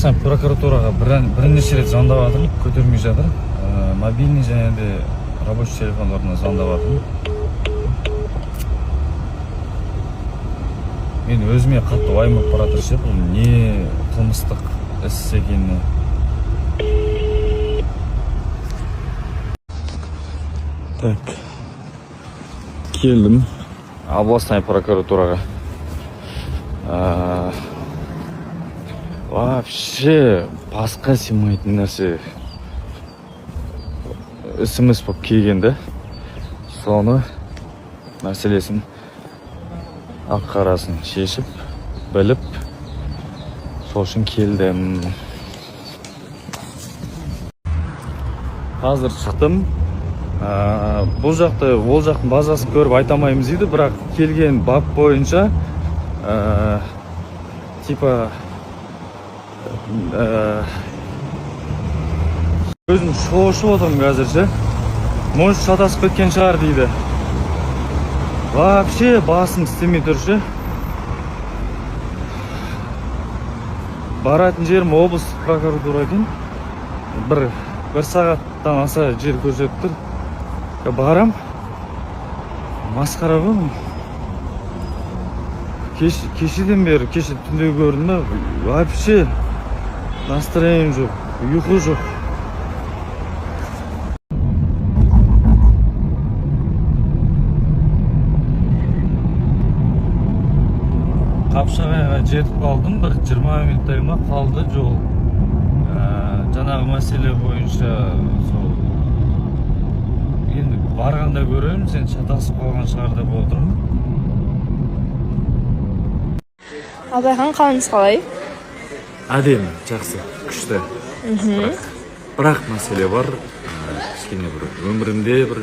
областан прокуратураға бірнеше рет звондап жатырмын, көтермей жатыр. Мобильный және де рабочий телефондарына звондап жатырмын. Мен өзіме қатты уайымдап баратыр ше, бұл не қылмыстық іс екеніне. Так, келдім областной прокуратураға. Вообще басқа сыймайтын нәрсе ісіміз болып келгенде, соны мәселесін ақ-қарасын шешіп, біліп, сол үшін келдім. Қазір шықтым. Бұл жақты, ол жақтың базасын көріп айтамаймыз дейді, бірақ келген бап бойынша типа өзім шошып отырмын қазірше. Может шатасып кеткен шығар дейді. Вообще басым істемей тұр ше. Баратын жерім облыстық прокуратура екен. Бір сағаттан аса жер көрсетіп тұр. Барам. Масқара ғой. Кешеден бері, кеше түнде көрдім бе, вообще настроением жоқ, ұйқы жоқ. Қапшағайға жетіп қалдым, бір 20 минуттай ма қалды жол. Жаңағы мәселе бойынша енді барғанда көремін, сен шатасып қалған шығар деп отырмын. Абайхан, қалыңыз қалай? Әдемі, жақсы, күшті. Бірақ мәселе бар, кішкене бір өмірімде бір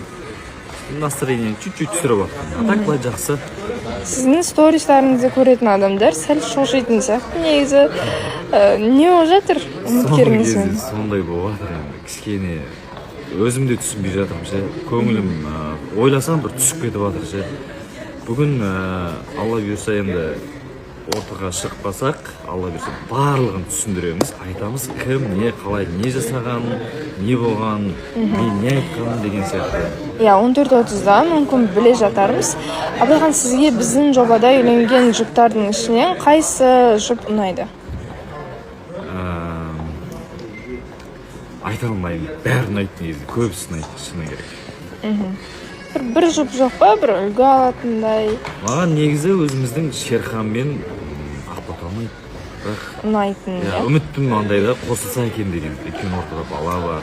настроение чуть-чуть түсіріп жатыр. Так былай жақсы. Сіздің сторисларыңызды көретін адамдар сәл шошитын сияқты. Негізі не болып жатыр? Үміткеріңізбен? Сондай болып жатыр енді. Кішкене өзім де түсінбей жатырмын ше. Көңілім ойласам бір түсіп кетіп жатыр ше. Бүгін Алла бұйырса енді ортаға шықпасақ, Алла берсе барлығын түсіндіреміз, айтамыз кім, не, қалай, не жасаған, не болған, не айтқан деген сияқты. 14:30-да мүмкін біле жатармыз. Абайхан, сізге біздің жобада үйленген жұптардың ішінен қайсы жұп ұнайды? Айта алмаймын, бәрі ұнайды негізі, көбісі ұнайды, шыны керек. Бір жұп жоқ па, бір үлгі алатындай? Маған негізі өзіміздің Шерхан мен Ақбота ұнайды. Ұнайтын, Үміттім андайда қосылса екен деген. Өйткені ортада бала бар.